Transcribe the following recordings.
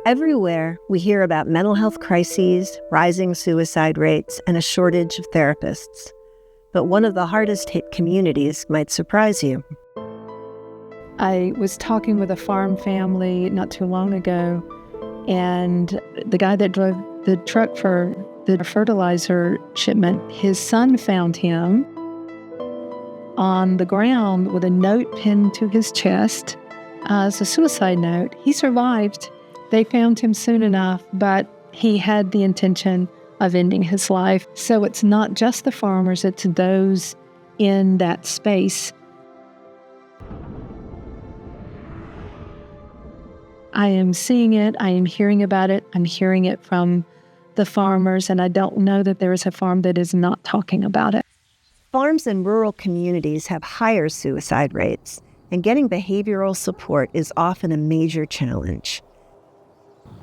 Everywhere, we hear about mental health crises, rising suicide rates, and a shortage of therapists. But one of the hardest hit communities might surprise you. I was talking with a farm family not too long ago, and the guy that drove the truck for the fertilizer shipment, his son found him on the ground with a note pinned to his chest as a suicide note. He survived. They found him soon enough, but he had the intention of ending his life. So it's not just the farmers, it's those in that space. I am seeing it, I am hearing about it, I'm hearing it from the farmers, and I don't know that there is a farm that is not talking about it. Farms in rural communities have higher suicide rates, and getting behavioral support is often a major challenge.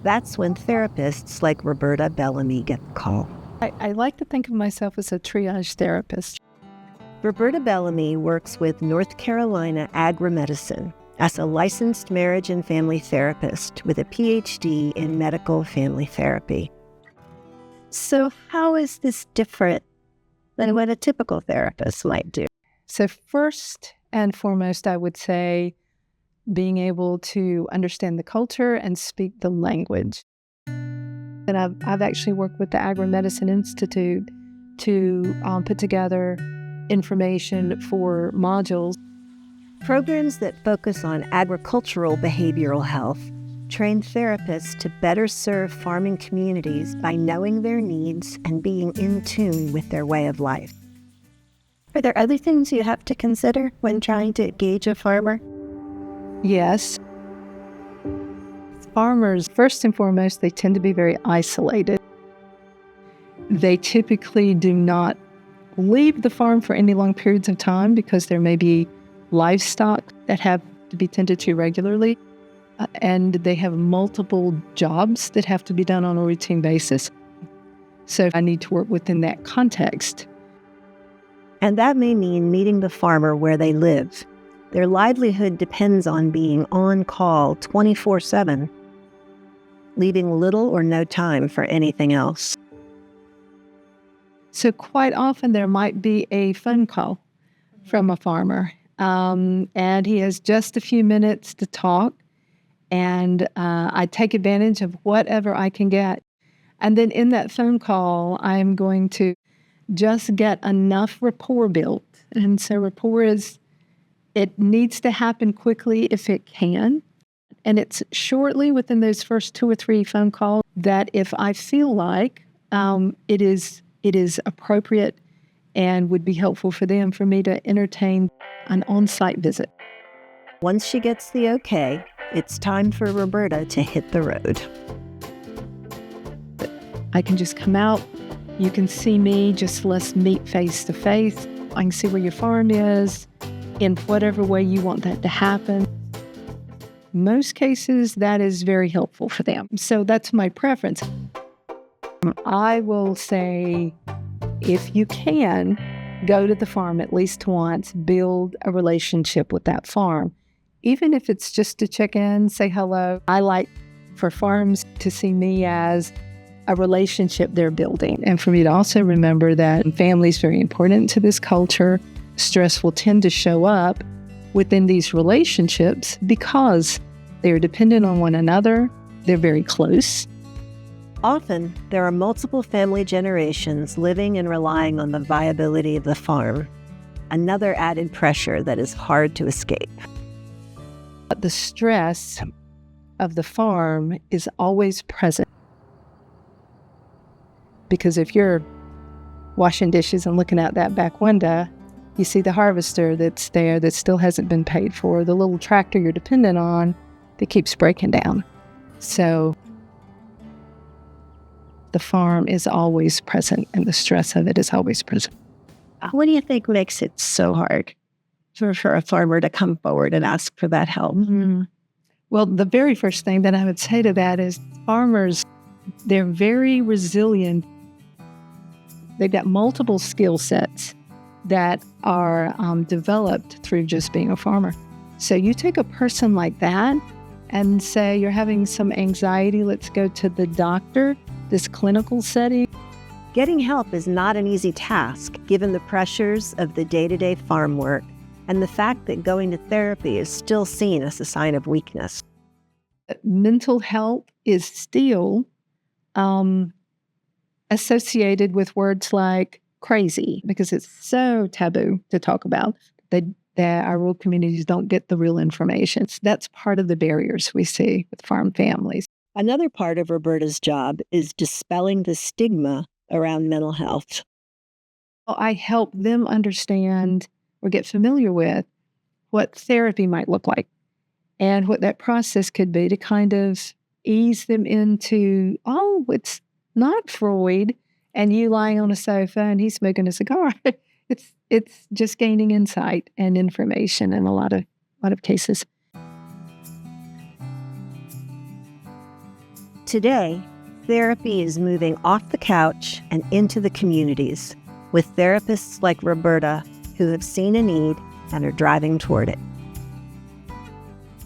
That's when therapists like Roberta Bellamy get the call. I like to think of myself as a triage therapist. Roberta Bellamy works with North Carolina Agri-Medicine as a licensed marriage and family therapist with a PhD in medical family therapy. So how is this different than what a typical therapist might do? So first and foremost, I would say being able to understand the culture and speak the language. And I've actually worked with the Agri-Medicine Institute to put together information for modules. Programs that focus on agricultural behavioral health train therapists to better serve farming communities by knowing their needs and being in tune with their way of life. Are there other things you have to consider when trying to engage a farmer? Yes. Farmers, first and foremost, they tend to be very isolated. They typically do not leave the farm for any long periods of time because there may be livestock that have to be tended to regularly, and they have multiple jobs that have to be done on a routine basis. So I need to work within that context. And that may mean meeting the farmer where they live. Their livelihood depends on being on call 24/7, leaving little or no time for anything else. So quite often there might be a phone call from a farmer, and he has just a few minutes to talk, and I take advantage of whatever I can get. And then in that phone call, I'm going to just get enough rapport built. And so rapport it needs to happen quickly if it can. And it's shortly within those first 2 or 3 phone calls that if I feel like it is appropriate and would be helpful for them for me to entertain an on-site visit. Once she gets the okay, it's time for Roberta to hit the road. I can just come out. You can see me, just let's meet face to face. I can see where your farm is in whatever way you want that to happen. Most cases, that is very helpful for them. So that's my preference. I will say, if you can, go to the farm at least once, build a relationship with that farm. Even if it's just to check in, say hello. I like for farms to see me as a relationship they're building. And for me to also remember that family is very important to this culture. Stress will tend to show up within these relationships because they're dependent on one another. They're very close. Often, there are multiple family generations living and relying on the viability of the farm, another added pressure that is hard to escape. The stress of the farm is always present. Because if you're washing dishes and looking out that back window, you see the harvester that's there that still hasn't been paid for, the little tractor you're dependent on that keeps breaking down. So the farm is always present and the stress of it is always present. What do you think makes it so hard for a farmer to come forward and ask for that help? Mm-hmm. Well, the very first thing that I would say to that is farmers, they're very resilient. They've got multiple skill sets that are developed through just being a farmer. So you take a person like that and say, you're having some anxiety, let's go to the doctor, this clinical setting. Getting help is not an easy task, given the pressures of the day-to-day farm work and the fact that going to therapy is still seen as a sign of weakness. Mental health is still associated with words like crazy, because it's so taboo to talk about that our rural communities don't get the real information. That's part of the barriers we see with farm families. Another part of Roberta's job is dispelling the stigma around mental health. I help them understand or get familiar with what therapy might look like and what that process could be to kind of ease them into, oh, it's not Freud and you lying on a sofa and he's smoking a cigar. It's just gaining insight and information in a lot of cases. Today, therapy is moving off the couch and into the communities with therapists like Roberta who have seen a need and are driving toward it.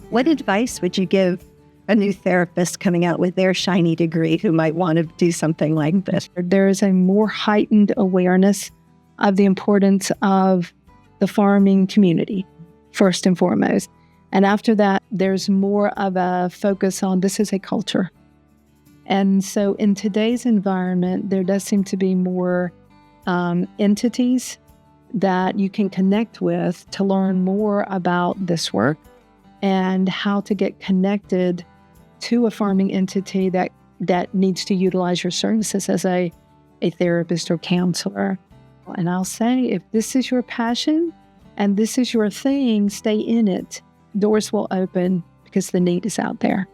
What advice would you give a new therapist coming out with their shiny degree who might want to do something like this? There is a more heightened awareness of the importance of the farming community, first and foremost. And after that, there's more of a focus on this is a culture. And so in today's environment, there does seem to be more entities that you can connect with to learn more about this work and how to get connected to a farming entity that needs to utilize your services as a therapist or counselor. And I'll say, if this is your passion and this is your thing, stay in it. Doors will open because the need is out there.